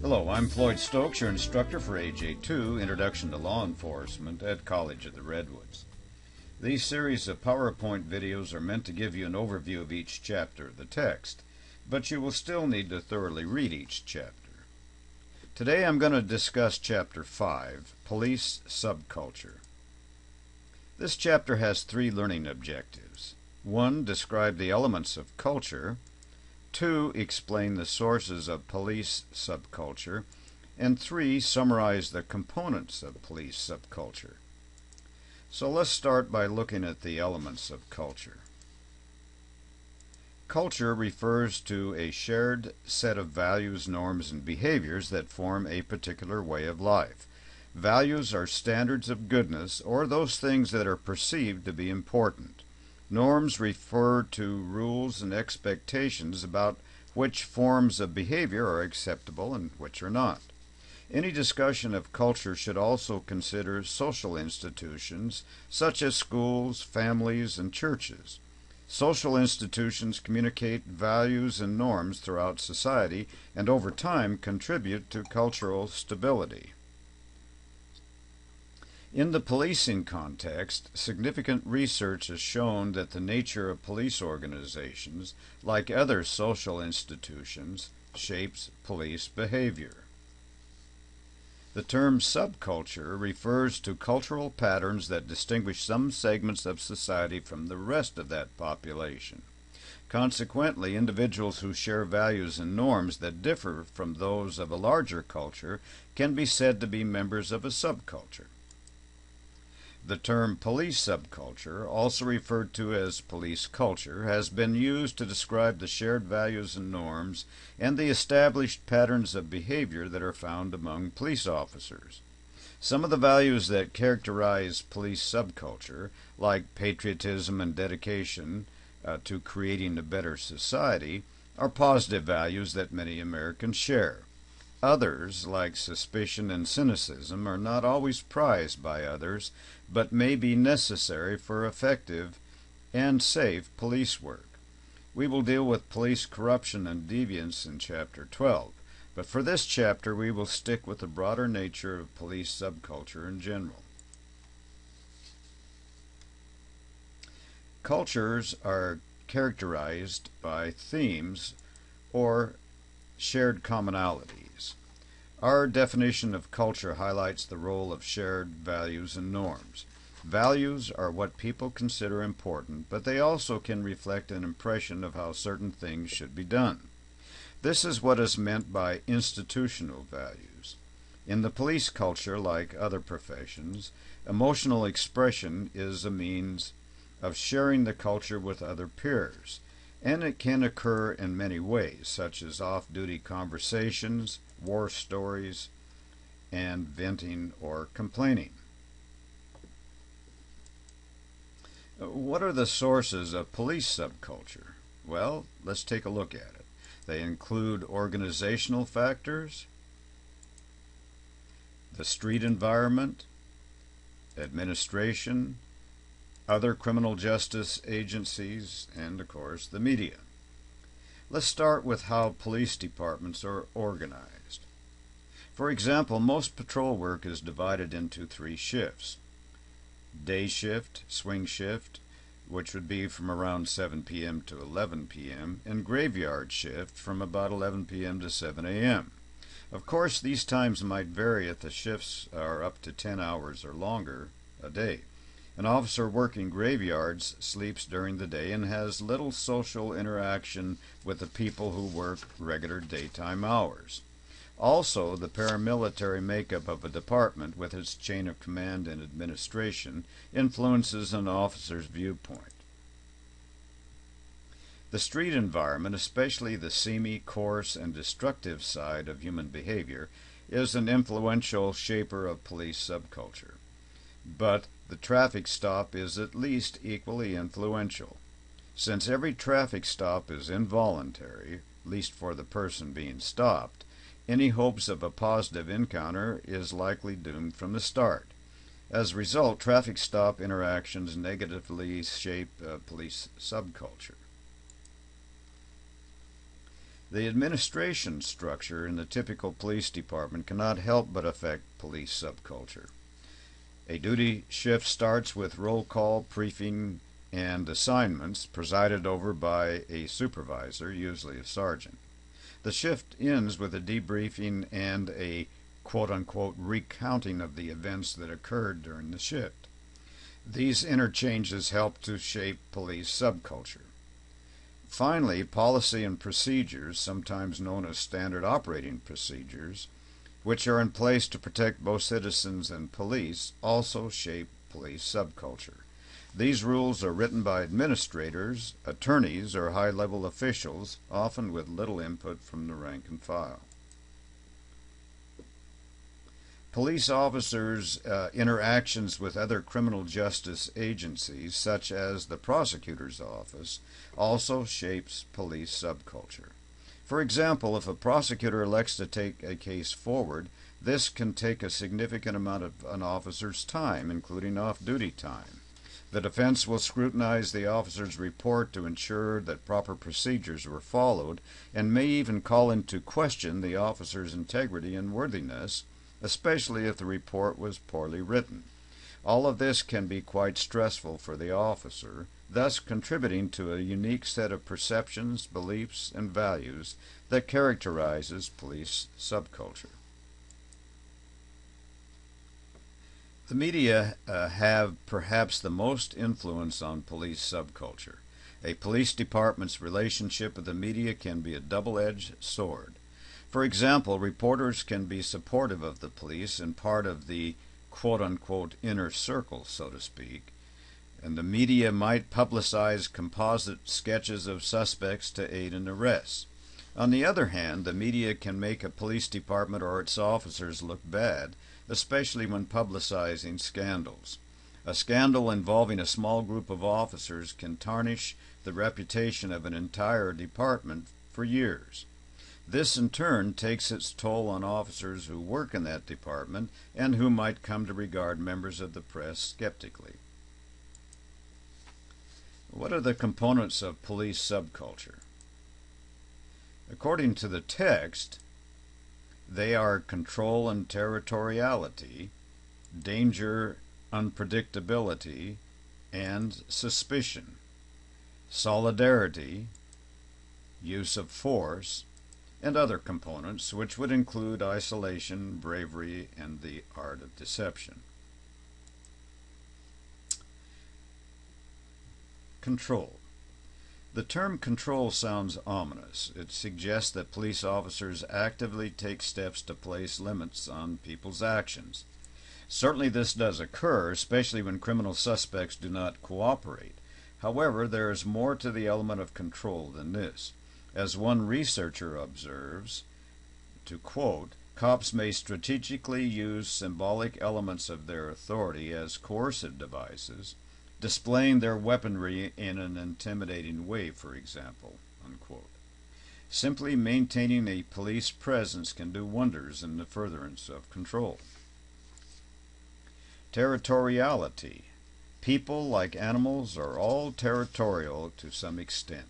Hello, I'm Floyd Stokes, your instructor for AJ2, Introduction to Law Enforcement at College of the Redwoods. These series of PowerPoint videos are meant to give you an overview of each chapter of the text, but you will still need to thoroughly read each chapter. Today I'm going to discuss Chapter 5, Police Subculture. This chapter has 3 learning objectives. 1. Describe the elements of culture. 2. Explain the sources of police subculture. And 3. Summarize the components of police subculture. So let's start by looking at the elements of culture. Culture refers to a shared set of values, norms, and behaviors that form a particular way of life. Values are standards of goodness, or those things that are perceived to be important. Norms refer to rules and expectations about which forms of behavior are acceptable and which are not. Any discussion of culture should also consider social institutions such as schools, families, and churches. Social institutions communicate values and norms throughout society and over time contribute to cultural stability. In the policing context, significant research has shown that the nature of police organizations, like other social institutions, shapes police behavior. The term subculture refers to cultural patterns that distinguish some segments of society from the rest of that population. Consequently, individuals who share values and norms that differ from those of a larger culture can be said to be members of a subculture. The term police subculture, also referred to as police culture, has been used to describe the shared values and norms and the established patterns of behavior that are found among police officers. Some of the values that characterize police subculture, like patriotism and dedication to creating a better society, are positive values that many Americans share. Others, like suspicion and cynicism, are not always prized by others, but may be necessary for effective and safe police work. We will deal with police corruption and deviance in Chapter 12, but for this chapter we will stick with the broader nature of police subculture in general. Cultures are characterized by themes or shared commonalities. Our definition of culture highlights the role of shared values and norms. Values are what people consider important, but they also can reflect an impression of how certain things should be done. This is what is meant by institutional values. In the police culture, like other professions, emotional expression is a means of sharing the culture with other peers, and it can occur in many ways, such as off-duty conversations, war stories, and venting or complaining. What are the sources of police subculture? Well, let's take a look at it. They include organizational factors, the street environment, administration, other criminal justice agencies, and, of course, the media. Let's start with how police departments are organized. For example, most patrol work is divided into 3 shifts. Day shift, swing shift, which would be from around 7 p.m. to 11 p.m., and graveyard shift from about 11 p.m. to 7 a.m. Of course, these times might vary if the shifts are up to 10 hours or longer a day. An officer working graveyards sleeps during the day and has little social interaction with the people who work regular daytime hours. Also, the paramilitary makeup of a department with its chain of command and administration influences an officer's viewpoint. The street environment, especially the seamy, coarse, and destructive side of human behavior, is an influential shaper of police subculture. But the traffic stop is at least equally influential. Since every traffic stop is involuntary, at least for the person being stopped, any hopes of a positive encounter is likely doomed from the start. As a result, traffic stop interactions negatively shape police subculture. The administration structure in the typical police department cannot help but affect police subculture. A duty shift starts with roll call, briefing, and assignments presided over by a supervisor, usually a sergeant. The shift ends with a debriefing and a quote-unquote recounting of the events that occurred during the shift. These interchanges help to shape police subculture. Finally, policy and procedures, sometimes known as standard operating procedures, which are in place to protect both citizens and police, also shape police subculture. These rules are written by administrators, attorneys, or high-level officials, often with little input from the rank and file. Police officers' interactions with other criminal justice agencies, such as the prosecutor's office, also shapes police subculture. For example, if a prosecutor elects to take a case forward, this can take a significant amount of an officer's time, including off-duty time. The defense will scrutinize the officer's report to ensure that proper procedures were followed, and may even call into question the officer's integrity and worthiness, especially if the report was poorly written. All of this can be quite stressful for the officer, thus contributing to a unique set of perceptions, beliefs, and values that characterizes police subculture. The media have perhaps the most influence on police subculture. A police department's relationship with the media can be a double-edged sword. For example, reporters can be supportive of the police and part of the quote-unquote inner circle, so to speak, and the media might publicize composite sketches of suspects to aid in arrests. On the other hand, the media can make a police department or its officers look bad, especially when publicizing scandals. A scandal involving a small group of officers can tarnish the reputation of an entire department for years. This in turn takes its toll on officers who work in that department and who might come to regard members of the press skeptically. What are the components of police subculture? According to the text, they are control and territoriality, danger, unpredictability, and suspicion, solidarity, use of force, and other components, which would include isolation, bravery, and the art of deception. Control. The term control sounds ominous. It suggests that police officers actively take steps to place limits on people's actions. Certainly this does occur, especially when criminal suspects do not cooperate. However, there is more to the element of control than this. As one researcher observes, to quote, cops may strategically use symbolic elements of their authority as coercive devices, displaying their weaponry in an intimidating way, for example, unquote. Simply maintaining a police presence can do wonders in the furtherance of control. Territoriality. People, like animals, are all territorial to some extent.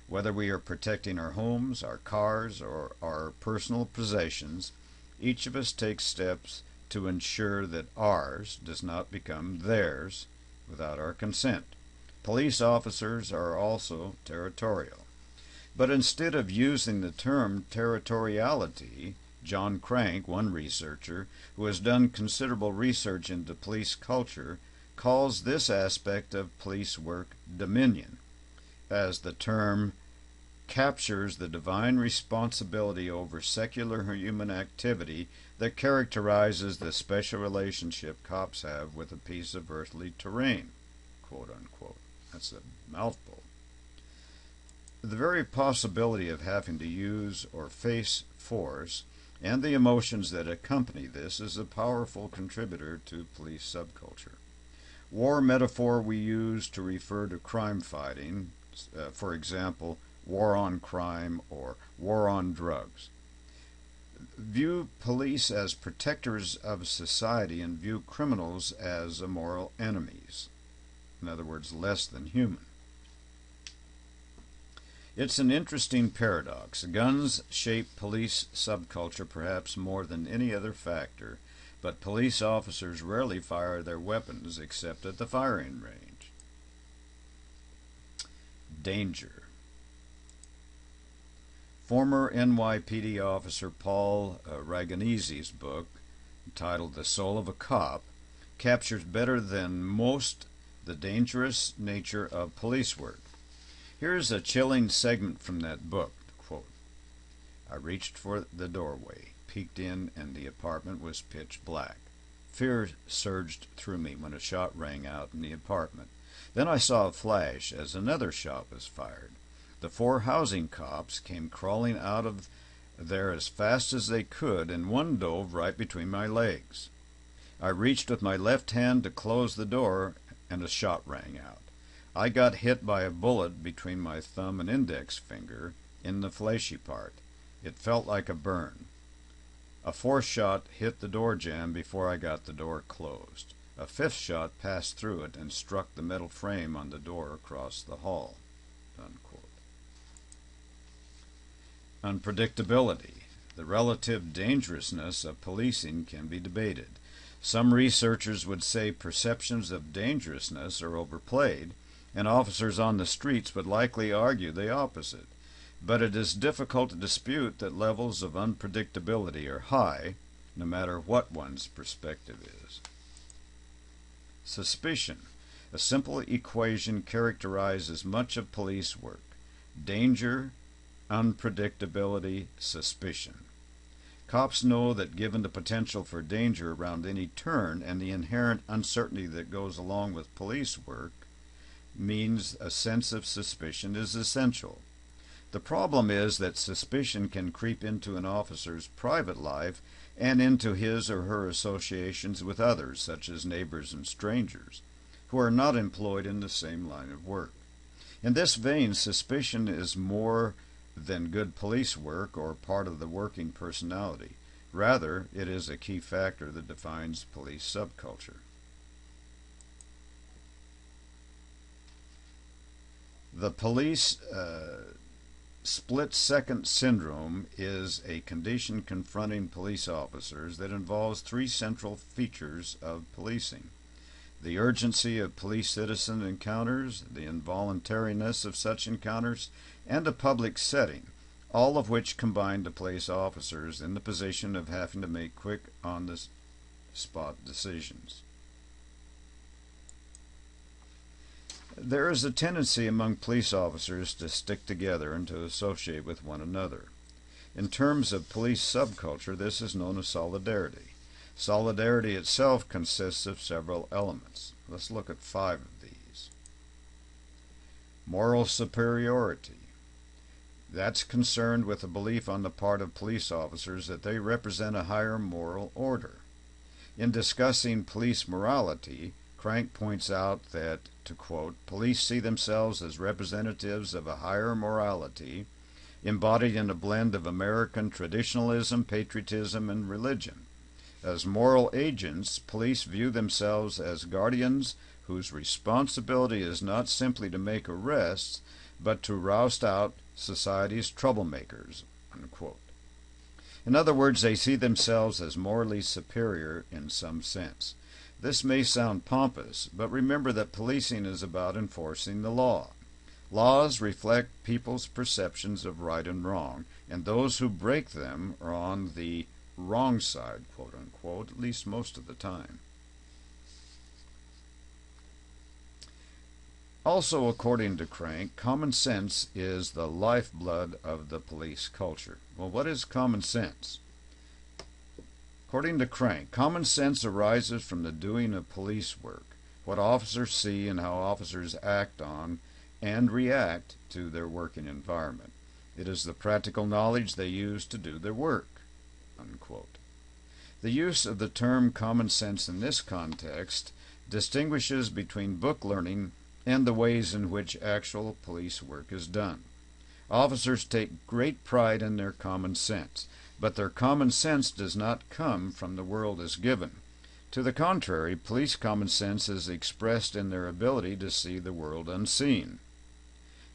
Whether we are protecting our homes, our cars, or our personal possessions, each of us takes steps to ensure that ours does not become theirs without our consent. Police officers are also territorial. But instead of using the term territoriality, John Crank, one researcher who has done considerable research into police culture, calls this aspect of police work dominion, as the term captures the divine responsibility over secular human activity that characterizes the special relationship cops have with a piece of earthly terrain, quote unquote. That's a mouthful. The very possibility of having to use or face force and the emotions that accompany this is a powerful contributor to police subculture. War metaphor we use to refer to crime fighting, for example, war on crime or war on drugs. View police as protectors of society and view criminals as immoral enemies. In other words, less than human. It's an interesting paradox. Guns shape police subculture perhaps more than any other factor, but police officers rarely fire their weapons except at the firing range. Danger. Former NYPD officer Paul Raganesi's book, titled The Soul of a Cop, captures better than most the dangerous nature of police work. Here's a chilling segment from that book. Quote, I reached for the doorway, peeked in, and the apartment was pitch black. Fear surged through me when a shot rang out in the apartment. Then I saw a flash as another shot was fired. The 4 housing cops came crawling out of there as fast as they could, and one dove right between my legs. I reached with my left hand to close the door, and a shot rang out. I got hit by a bullet between my thumb and index finger in the fleshy part. It felt like a burn. A 4th shot hit the door jamb before I got the door closed. A 5th shot passed through it and struck the metal frame on the door across the hall. Unquote. Unpredictability. The relative dangerousness of policing can be debated. Some researchers would say perceptions of dangerousness are overplayed, and officers on the streets would likely argue the opposite. But it is difficult to dispute that levels of unpredictability are high, no matter what one's perspective is. Suspicion. A simple equation characterizes much of police work: danger, unpredictability, suspicion. Cops know that given the potential for danger around any turn and the inherent uncertainty that goes along with police work, means a sense of suspicion is essential. The problem is that suspicion can creep into an officer's private life and into his or her associations with others, such as neighbors and strangers, who are not employed in the same line of work. In this vein, suspicion is more than good police work or part of the working personality. Rather, it is a key factor that defines police subculture. The police split-second syndrome is a condition confronting police officers that involves 3 central features of policing: the urgency of police-citizen encounters, the involuntariness of such encounters, and a public setting, all of which combine to place officers in the position of having to make quick, on-the-spot decisions. There is a tendency among police officers to stick together and to associate with one another. In terms of police subculture, this is known as solidarity. Solidarity itself consists of several elements. Let's look at 5 of these. Moral superiority. That's concerned with a belief on the part of police officers that they represent a higher moral order. In discussing police morality, Crank points out that, to quote, police see themselves as representatives of a higher morality, embodied in a blend of American traditionalism, patriotism, and religion. As moral agents, police view themselves as guardians whose responsibility is not simply to make arrests, but to roust out society's troublemakers, unquote. In other words, they see themselves as morally superior in some sense. This may sound pompous, but remember that policing is about enforcing the law. Laws reflect people's perceptions of right and wrong, and those who break them are on the wrong side, quote unquote, at least most of the time. Also, according to Crank, common sense is the lifeblood of the police culture. Well, what is common sense? According to Crank, common sense arises from the doing of police work, what officers see and how officers act on and react to their working environment. It is the practical knowledge they use to do their work, unquote. The use of the term common sense in this context distinguishes between book learning and the ways in which actual police work is done. Officers take great pride in their common sense, but their common sense does not come from the world as given. To the contrary, police common sense is expressed in their ability to see the world unseen.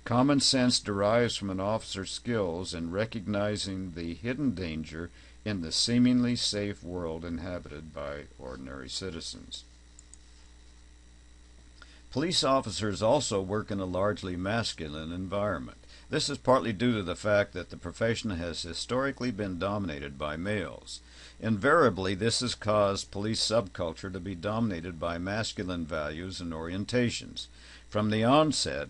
Common sense derives from an officer's skills in recognizing the hidden danger in the seemingly safe world inhabited by ordinary citizens. Police officers also work in a largely masculine environment. This is partly due to the fact that the profession has historically been dominated by males. Invariably, this has caused police subculture to be dominated by masculine values and orientations. From the onset,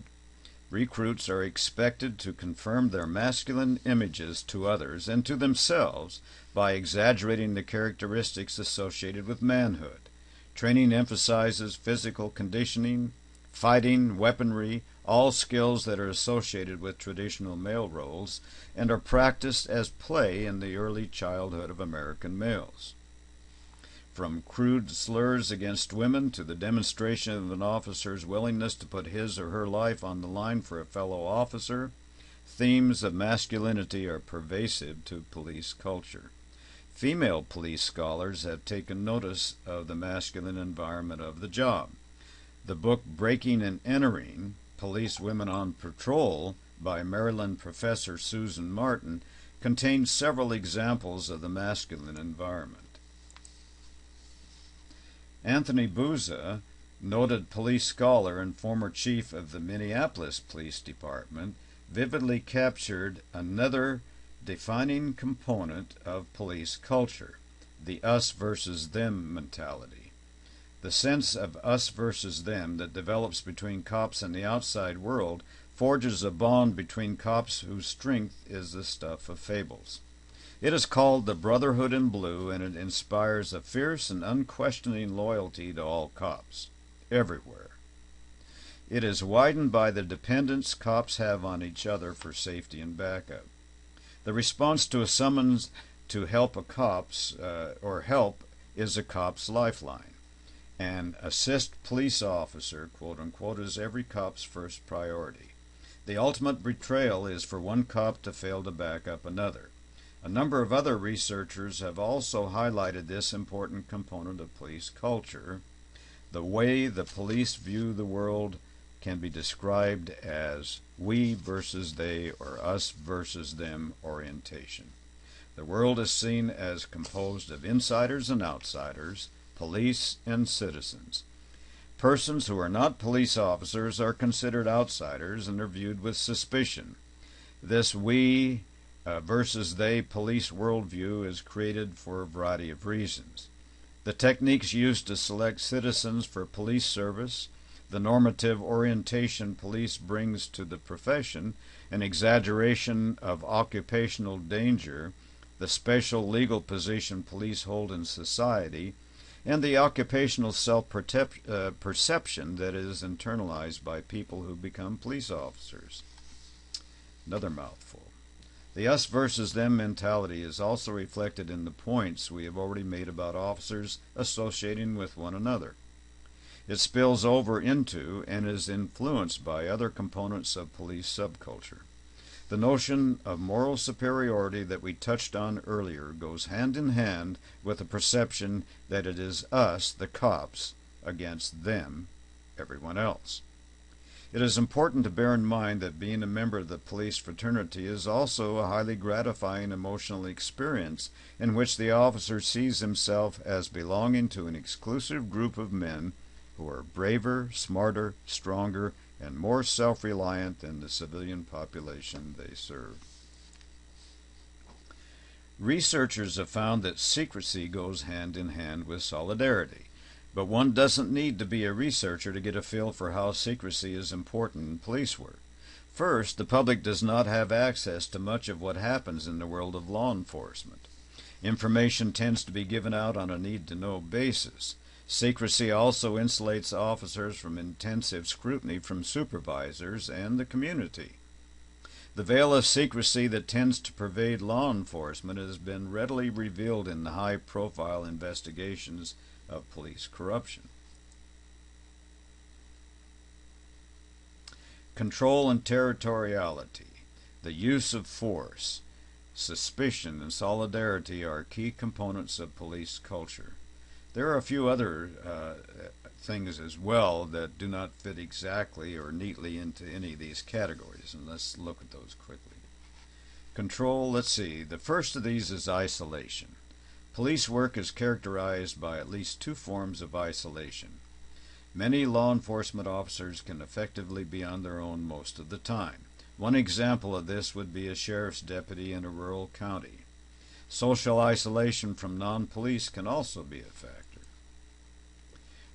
recruits are expected to confirm their masculine images to others and to themselves by exaggerating the characteristics associated with manhood. Training emphasizes physical conditioning, fighting, weaponry, all skills that are associated with traditional male roles and are practiced as play in the early childhood of American males. From crude slurs against women to the demonstration of an officer's willingness to put his or her life on the line for a fellow officer, themes of masculinity are pervasive to police culture. Female police scholars have taken notice of the masculine environment of the job. The book Breaking and Entering, Police Women on Patrol by Maryland professor Susan Martin contains several examples of the masculine environment. Anthony Bouza, noted police scholar and former chief of the Minneapolis Police Department, vividly captured another defining component of police culture, the us versus them mentality. The sense of us versus them that develops between cops and the outside world forges a bond between cops whose strength is the stuff of fables. It is called the Brotherhood in Blue, and it inspires a fierce and unquestioning loyalty to all cops, everywhere. It is widened by the dependence cops have on each other for safety and backup. The response to a summons to help is a cop's lifeline. An assist police officer, quote unquote, is every cop's first priority. The ultimate betrayal is for one cop to fail to back up another. A number of other researchers have also highlighted this important component of police culture. The way the police view the world can be described as we versus they or us versus them orientation. The world is seen as composed of insiders and outsiders, police and citizens. Persons who are not police officers are considered outsiders and are viewed with suspicion. This we versus they police worldview is created for a variety of reasons. The techniques used to select citizens for police service, the normative orientation police brings to the profession, an exaggeration of occupational danger, the special legal position police hold in society, and the occupational self-perception that is internalized by people who become police officers. Another mouthful. The us versus them mentality is also reflected in the points we have already made about officers associating with one another. It spills over into and is influenced by other components of police subculture. The notion of moral superiority that we touched on earlier goes hand in hand with the perception that it is us, the cops, against them, everyone else. It is important to bear in mind that being a member of the police fraternity is also a highly gratifying emotional experience in which the officer sees himself as belonging to an exclusive group of men who are braver, smarter, stronger, and more self-reliant than the civilian population they serve. Researchers have found that secrecy goes hand in hand with solidarity, but one doesn't need to be a researcher to get a feel for how secrecy is important in police work. First, the public does not have access to much of what happens in the world of law enforcement. Information tends to be given out on a need-to-know basis. Secrecy also insulates officers from intensive scrutiny from supervisors and the community. The veil of secrecy that tends to pervade law enforcement has been readily revealed in the high-profile investigations of police corruption. Control and territoriality, the use of force, suspicion, and solidarity are key components of police culture. There are a few other things as well that do not fit exactly or neatly into any of these categories, and let's look at those quickly. Control, let's see. The first of these is isolation. Police work is characterized by at least two forms of isolation. Many law enforcement officers can effectively be on their own most of the time. One example of this would be a sheriff's deputy in a rural county. Social isolation from non-police can also be a factor.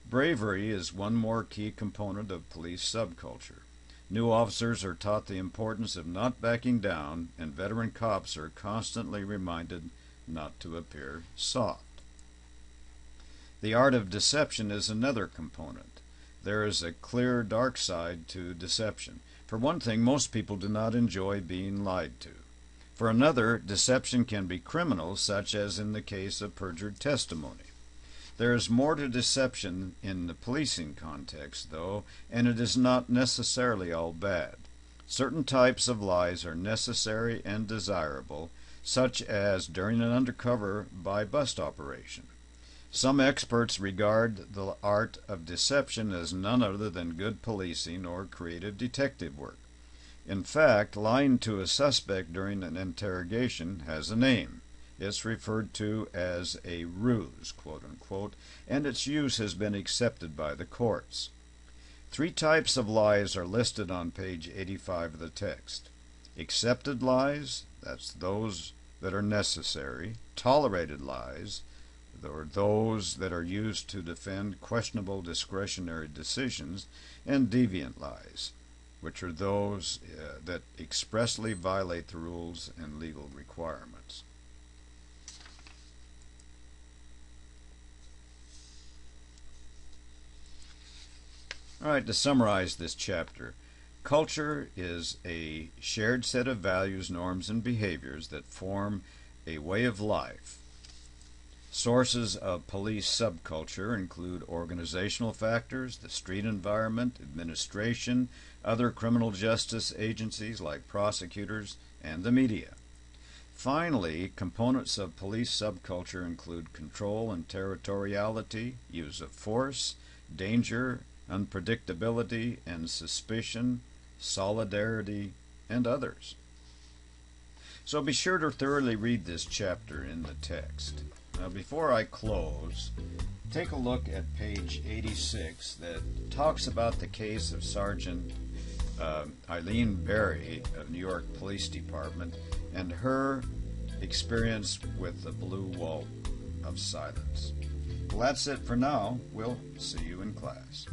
Bravery is one more key component of police subculture. New officers are taught the importance of not backing down, and veteran cops are constantly reminded not to appear soft. The art of deception is another component. There is a clear dark side to deception. For one thing, most people do not enjoy being lied to. For another, deception can be criminal, such as in the case of perjured testimony. There is more to deception in the policing context, though, and it is not necessarily all bad. Certain types of lies are necessary and desirable, such as during an undercover buy-bust operation. Some experts regard the art of deception as none other than good policing or creative detective work. In fact, lying to a suspect during an interrogation has a name. It's referred to as a ruse, quote unquote, and its use has been accepted by the courts. Three types of lies are listed on page 85 of the text. Accepted lies, that's those that are necessary. Tolerated lies, or those that are used to defend questionable discretionary decisions. And deviant lies, which are those that expressly violate the rules and legal requirements. All right, to summarize this chapter, culture is a shared set of values, norms, and behaviors that form a way of life. Sources of police subculture include organizational factors, the street environment, administration, other criminal justice agencies like prosecutors, and the media. Finally, components of police subculture include control and territoriality, use of force, danger, unpredictability and suspicion, solidarity, and others. So be sure to thoroughly read this chapter in the text. Now, before I close, take a look at page 86 that talks about the case of Sergeant Eileen Berry of New York Police Department and her experience with the blue wall of silence. Well, that's it for now. We'll see you in class.